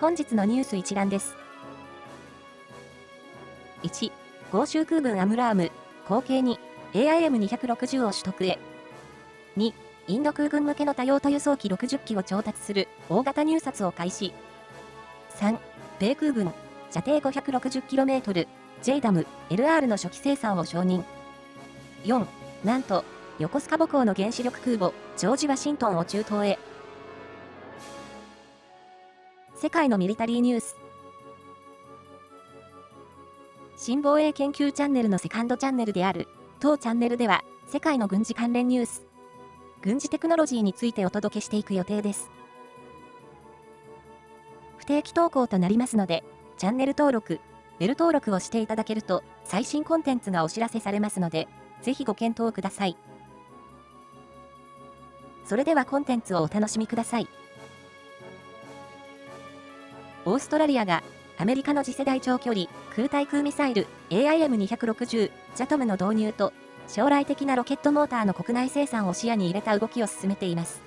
本日のニュース一覧です。1、豪州空軍アムラーム、後継に AIM-260 を取得へ。2、インド空軍向けの多用途輸送機60機を調達する大型入札を開始。3、米空軍、射程 560km、JDAM、LR の初期生産を承認。4、なんと、横須賀母港の原子力空母、ジョージ・ワシントンを中東へ。世界のミリタリーニュース。新防衛研究チャンネルのセカンドチャンネルである、当チャンネルでは、世界の軍事関連ニュース、軍事テクノロジーについてお届けしていく予定です。不定期投稿となりますので、チャンネル登録、ベル登録をしていただけると、最新コンテンツがお知らせされますので、ぜひご検討ください。それではコンテンツをお楽しみください。オーストラリアがアメリカの次世代長距離空対空ミサイル AIM-260 JATOM の導入と将来的なロケットモーターの国内生産を視野に入れた動きを進めています。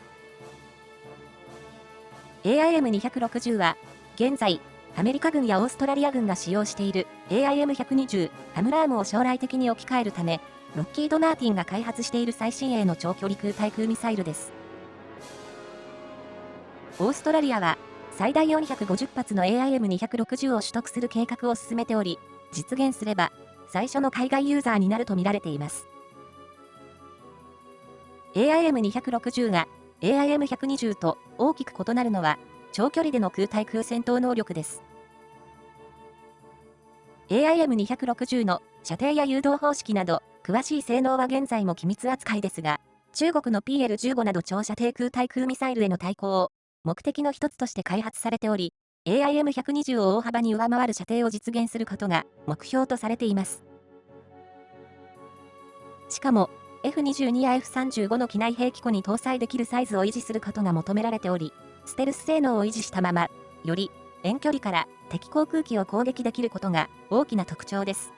AIM-260 は現在アメリカ軍やオーストラリア軍が使用している AIM-120 アムラームを将来的に置き換えるため、ロッキード・マーティンが開発している最新鋭の長距離空対空ミサイルです。オーストラリアは最大450発の AIM-260 を取得する計画を進めており、実現すれば最初の海外ユーザーになると見られています。AIM-260 が AIM-120 と大きく異なるのは、長距離での空対空戦闘能力です。AIM-260 の射程や誘導方式など、詳しい性能は現在も機密扱いですが、中国の PL-15 など長射程空対空ミサイルへの対抗を目的の一つとして開発されており、AIM-120 を大幅に上回る射程を実現することが目標とされています。しかも、F-22 や F-35 の機内兵器庫に搭載できるサイズを維持することが求められており、ステルス性能を維持したまま、より遠距離から敵航空機を攻撃できることが大きな特徴です。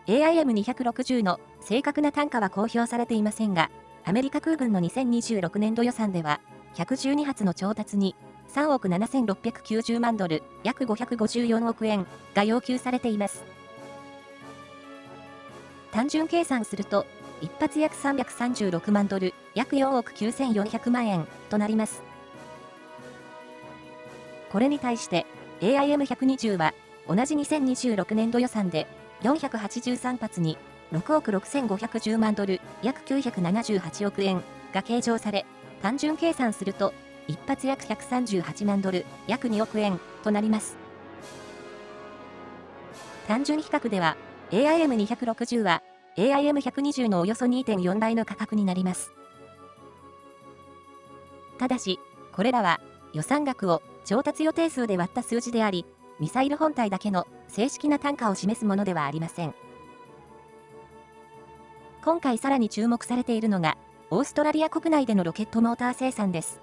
AIM-260 の正確な単価は公表されていませんが、アメリカ空軍の2026年度予算では、112発の調達に3億7690万ドル、約554億円が要求されています。単純計算すると、1発約336万ドル、約4億9400万円となります。これに対して、AIM-120 は、同じ2026年度予算で、483発に6億6510万ドル、約978億円が計上され、単純計算すると、1発約138万ドル、約2億円となります。単純比較では、AIM-260 は、AIM-120 のおよそ 2.4 倍の価格になります。ただし、これらは予算額を調達予定数で割った数字であり、ミサイル本体だけの正式な単価を示すものではありません。今回さらに注目されているのが、オーストラリア国内でのロケットモーター生産です。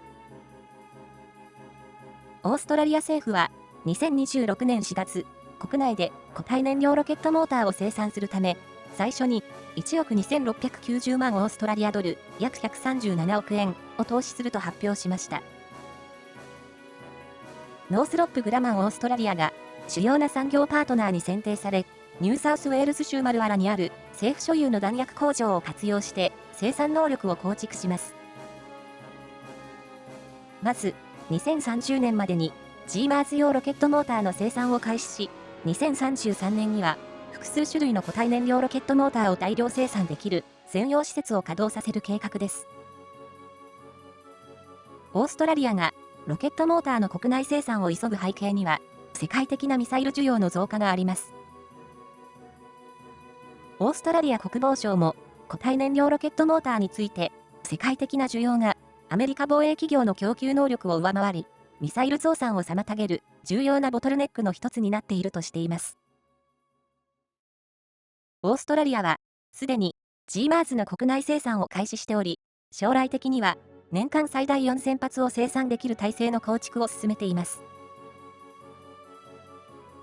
オーストラリア政府は、2026年4月、国内で固体燃料ロケットモーターを生産するため、最初に1億2690万オーストラリアドル、約137億円を投資すると発表しました。ノースロップ・グラマン・オーストラリアが主要な産業パートナーに選定され、ニューサウスウェールズ州マルアラにある政府所有の弾薬工場を活用して生産能力を構築します。まず、2030年までに GMARS 用ロケットモーターの生産を開始し、2033年には複数種類の固体燃料ロケットモーターを大量生産できる専用施設を稼働させる計画です。オーストラリアがロケットモーターの国内生産を急ぐ背景には、世界的なミサイル需要の増加があります。オーストラリア国防省も固体燃料ロケットモーターについて、世界的な需要がアメリカ防衛企業の供給能力を上回り、ミサイル増産を妨げる重要なボトルネックの一つになっているとしています。オーストラリアは、すでに GMARS の国内生産を開始しており、将来的には年間最大4000発を生産できる体制の構築を進めています。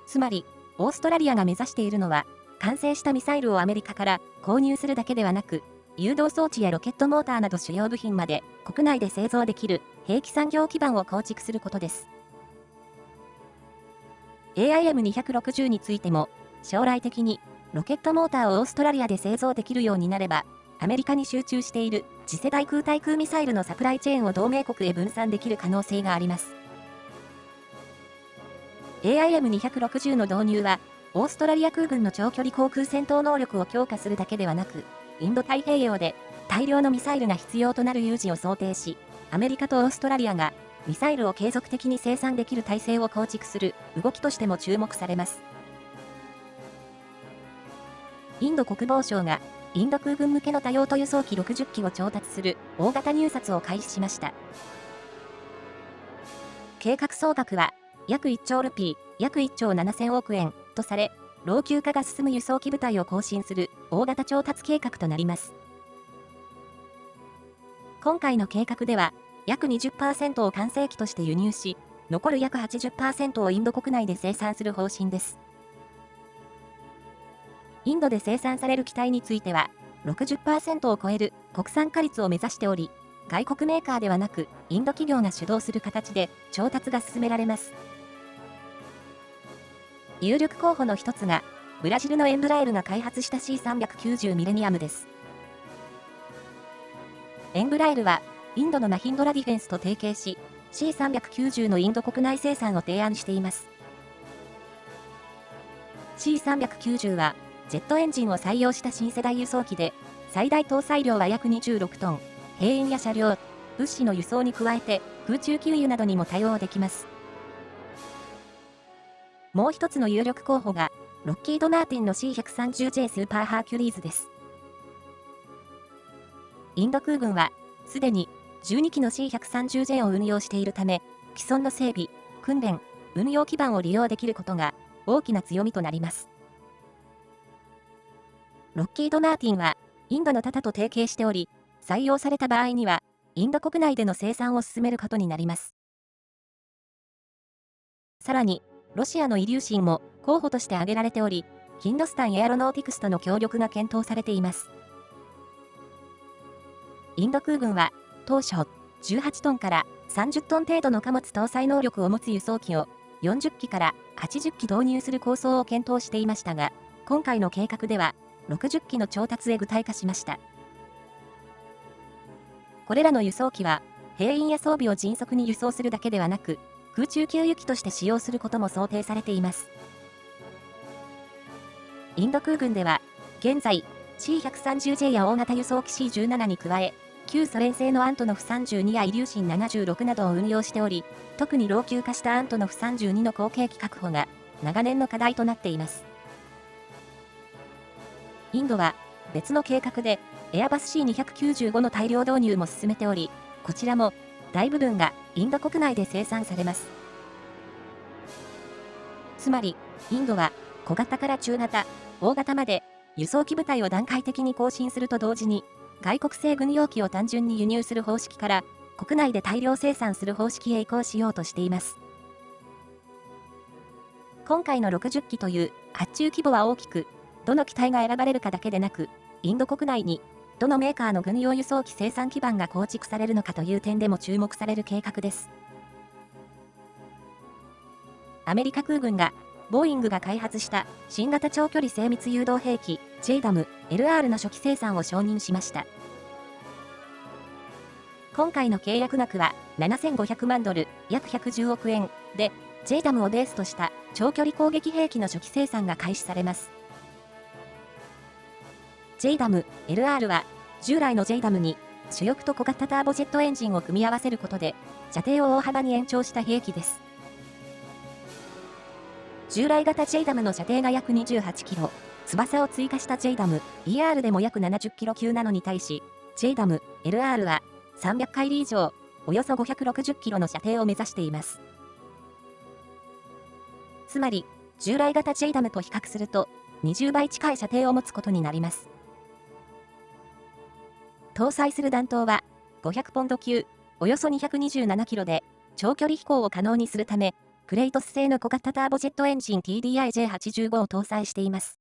つまり、オーストラリアが目指しているのは、完成したミサイルをアメリカから購入するだけではなく、誘導装置やロケットモーターなど主要部品まで国内で製造できる兵器産業基盤を構築することです。AIM-260 についても、将来的にロケットモーターをオーストラリアで製造できるようになれば、アメリカに集中している次世代空対空ミサイルのサプライチェーンを同盟国へ分散できる可能性があります。AIM-260 の導入は、オーストラリア空軍の長距離航空戦闘能力を強化するだけではなく、インド太平洋で大量のミサイルが必要となる有事を想定し、アメリカとオーストラリアがミサイルを継続的に生産できる体制を構築する動きとしても注目されます。インド国防省がインド空軍向けの多用途輸送機60機を調達する大型入札を開始しました。計画総額は約1兆ルピー、約1兆7000億円とされ、老朽化が進む輸送機部隊を更新する大型調達計画となります。今回の計画では、約 20% を完成機として輸入し、残る約 80% をインド国内で生産する方針です。インドで生産される機体については、60% を超える国産化率を目指しており、外国メーカーではなく、インド企業が主導する形で調達が進められます。有力候補の一つが、ブラジルのエンブラエルが開発した C390 ミレニアムです。エンブラエルは、インドのマヒンドラディフェンスと提携し、C390 のインド国内生産を提案しています。C390 は、ジェットエンジンを採用した新世代輸送機で、最大搭載量は約26トン、兵員や車両、物資の輸送に加えて、空中給油などにも対応できます。もう一つの有力候補が、ロッキード・マーティンの C130J スーパーハーキュリーズです。インド空軍は、すでに12機の C130J を運用しているため、既存の整備、訓練、運用基盤を利用できることが大きな強みとなります。ロッキード・マーティンは、インドのタタと提携しており、採用された場合には、インド国内での生産を進めることになります。さらに、ロシアのイリューシンも候補として挙げられており、ヒンドスタンエアロノーティクスとの協力が検討されています。インド空軍は、当初、18トンから30トン程度の貨物搭載能力を持つ輸送機を40機から80機導入する構想を検討していましたが、今回の計画では60機の調達へ具体化しました。これらの輸送機は、兵員や装備を迅速に輸送するだけではなく、空中給油機として使用することも想定されています。インド空軍では、現在、C130J や大型輸送機 C17 に加え、旧ソ連製のアントノフ32やイリューシン76などを運用しており、特に老朽化したアントノフ32の後継機確保が長年の課題となっています。インドは別の計画でエアバス C295 の大量導入も進めており、こちらも大部分がインド国内で生産されます。つまり、インドは小型から中型、大型まで輸送機部隊を段階的に更新すると同時に、外国製軍用機を単純に輸入する方式から、国内で大量生産する方式へ移行しようとしています。今回の60機という発注規模は大きく、どの機体が選ばれるかだけでなく、インド国内にどのメーカーの軍用輸送機生産基盤が構築されるのかという点でも注目される計画です。アメリカ空軍が、ボーイングが開発した新型長距離精密誘導兵器 JDAM-LR の初期生産を承認しました。今回の契約額は7500万ドル、約110億円で、JDAM をベースとした長距離攻撃兵器の初期生産が開始されます。JDAM-LR は従来の JDAM に主翼と小型ターボジェットエンジンを組み合わせることで射程を大幅に延長した兵器です。従来型 JDAM の射程が約28キロ、翼を追加した JDAM-ER でも約70キロ級なのに対し、JDAM-LR は300海里以上、およそ560キロの射程を目指しています。つまり、従来型 JDAM と比較すると、20倍近い射程を持つことになります。搭載する弾頭は、500ポンド級、およそ227キロで、長距離飛行を可能にするため、クレイトス製の小型ターボジェットエンジン TDI-J85 を搭載しています。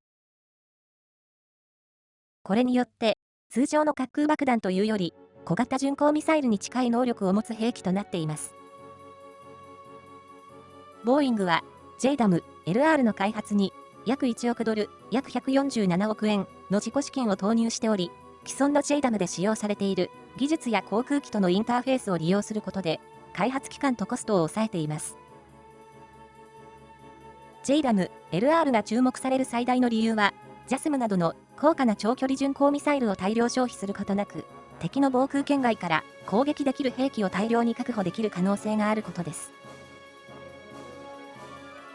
これによって、通常の滑空爆弾というより、小型巡航ミサイルに近い能力を持つ兵器となっています。ボーイングは、JDAM LR の開発に、約1億ドル、約147億円の自己資金を投入しており、既存の JDAM で使用されている技術や航空機とのインターフェースを利用することで、開発期間とコストを抑えています。JDAM LR が注目される最大の理由は、JASM などの高価な長距離巡航ミサイルを大量消費することなく、敵の防空圏外から攻撃できる兵器を大量に確保できる可能性があることです。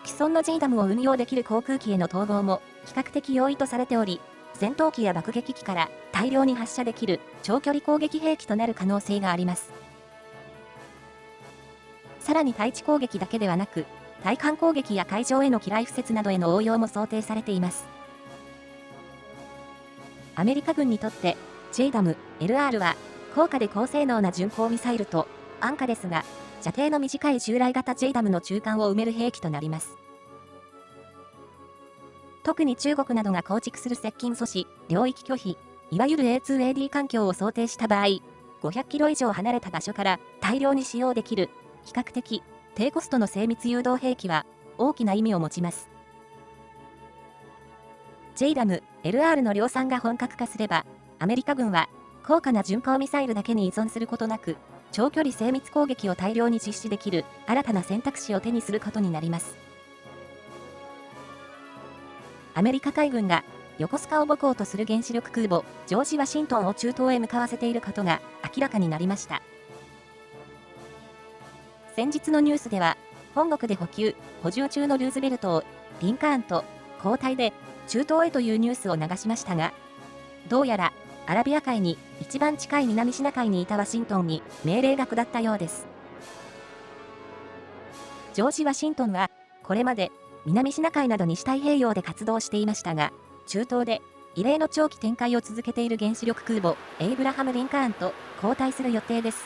既存の JDAM を運用できる航空機への統合も比較的容易とされており、戦闘機や爆撃機から大量に発射できる長距離攻撃兵器となる可能性があります。さらに対地攻撃だけではなく、対艦攻撃や海上への機雷敷設などへの応用も想定されています。アメリカ軍にとって JDAM LR は高価で高性能な巡航ミサイルと安価ですが、射程の短い従来型 JDAM の中間を埋める兵器となります。特に中国などが構築する接近阻止、領域拒否、いわゆる A2AD 環境を想定した場合、500キロ以上離れた場所から大量に使用できる、比較的低コストの精密誘導兵器は大きな意味を持ちます。JDAM LR の量産が本格化すれば、アメリカ軍は高価な巡航ミサイルだけに依存することなく、長距離精密攻撃を大量に実施できる新たな選択肢を手にすることになります。アメリカ海軍が横須賀を母港とする原子力空母ジョージ・ワシントンを中東へ向かわせていることが明らかになりました。先日のニュースでは、本国で補充中のルーズベルトをリンカーンと交代で中東へというニュースを流しましたが、どうやらアラビア海に一番近い南シナ海にいたワシントンに命令が下ったようです。ジョージ・ワシントンはこれまで南シナ海など西太平洋で活動していましたが、中東で異例の長期展開を続けている原子力空母エイブラハム・リンカーンと交代する予定です。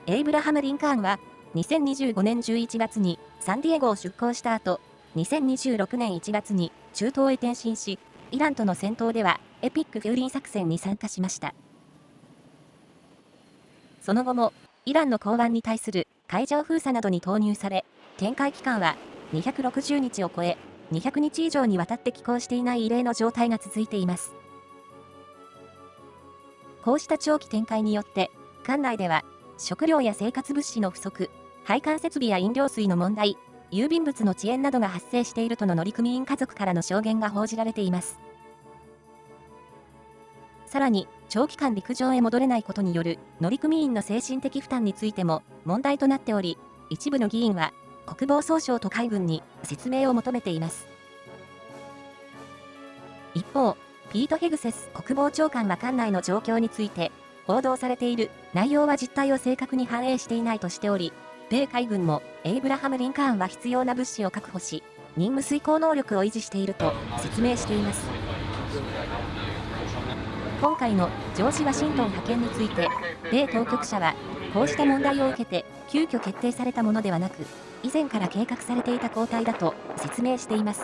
エイブラハム・リンカーンは2025年11月にサンディエゴを出港した後、2026年1月に中東へ転身し、イランとの戦闘ではエピック・フューリー作戦に参加しました。その後もイランの港湾に対する海上封鎖などに投入され、展開期間は260日を超え、200日以上にわたって寄港していない異例の状態が続いています。こうした長期展開によって、艦内では食料や生活物資の不足、配管設備や飲料水の問題、郵便物の遅延などが発生しているとの乗組員家族からの証言が報じられています。さらに、長期間陸上へ戻れないことによる乗組員の精神的負担についても問題となっており、一部の議員は国防総省と海軍に説明を求めています。一方、ピート・ヘグセス国防長官は艦内の状況について、報道されている内容は実態を正確に反映していないとしており、米海軍もエイブラハム・リンカーンは必要な物資を確保し、任務遂行能力を維持していると説明しています。今回のジョージ・ワシントン派遣について、米当局者は、こうした問題を受けて、急遽決定されたものではなく、以前から計画されていた交代だと説明しています。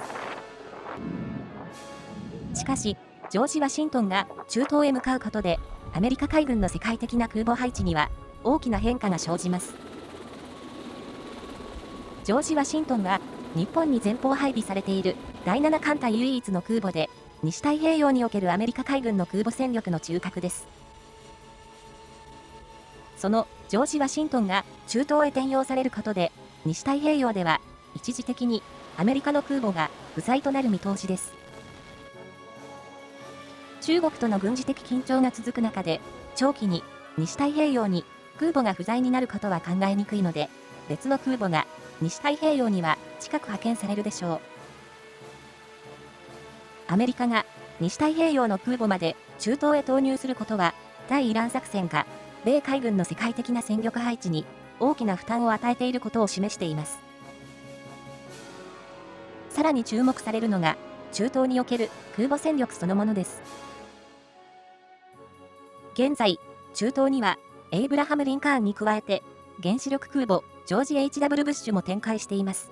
しかし、ジョージ・ワシントンが中東へ向かうことで、アメリカ海軍の世界的な空母配置には大きな変化が生じます。ジョージ・ワシントンは、日本に前方配備されている第7艦隊唯一の空母で、西太平洋におけるアメリカ海軍の空母戦力の中核です。そのジョージ・ワシントンが中東へ転用されることで、西太平洋では一時的にアメリカの空母が不在となる見通しです。中国との軍事的緊張が続く中で、長期に西太平洋に空母が不在になることは考えにくいので、別の空母が西太平洋には近く派遣されるでしょう。アメリカが西太平洋の空母まで中東へ投入することは、対イラン作戦が米海軍の世界的な戦力配置に大きな負担を与えていることを示しています。さらに注目されるのが、中東における空母戦力そのものです。現在、中東にはエイブラハム・リンカーンに加えて、原子力空母ジョージ・ H.W. ブッシュも展開しています。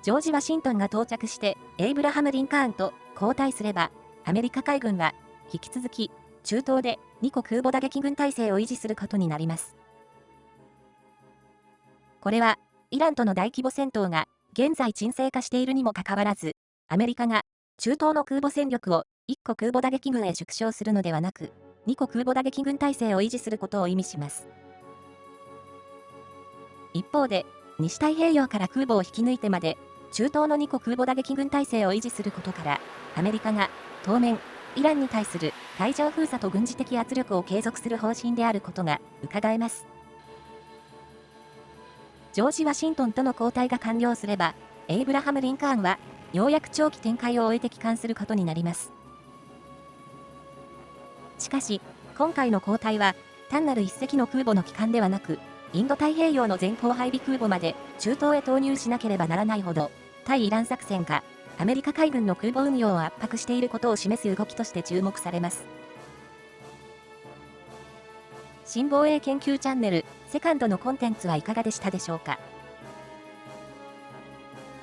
ジョージ・ワシントンが到着して、エイブラハム・リンカーンと交代すれば、アメリカ海軍は、引き続き、中東で2個空母打撃群体制を維持することになります。これは、イランとの大規模戦闘が、現在沈静化しているにもかかわらず、アメリカが、中東の空母戦力を1個空母打撃群へ縮小するのではなく、2個空母打撃群体制を維持することを意味します。一方で、西太平洋から空母を引き抜いてまで、中東の2個空母打撃群体制を維持することから、アメリカが、当面、イランに対する海上封鎖と軍事的圧力を継続する方針であることが伺えます。ジョージ・ワシントンとの交代が完了すれば、エイブラハム・リンカーンは、ようやく長期展開を終えて帰還することになります。しかし、今回の交代は、単なる一隻の空母の帰還ではなく、インド太平洋の前方配備空母まで中東へ投入しなければならないほど、対イラン作戦がアメリカ海軍の空母運用を圧迫していることを示す動きとして注目されます。新防衛研究チャンネル、セカンドのコンテンツはいかがでしたでしょうか。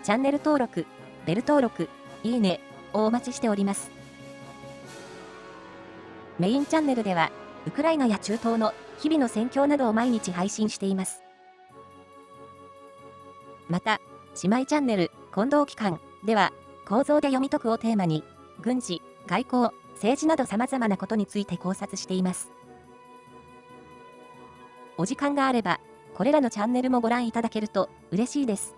チャンネル登録、ベル登録、いいねをお待ちしております。メインチャンネルでは、ウクライナや中東の日々の戦況などを毎日配信しています。また、姉妹チャンネル、近藤機関では、構造で読み解くをテーマに、軍事、外交、政治など様々なことについて考察しています。お時間があれば、これらのチャンネルもご覧いただけると嬉しいです。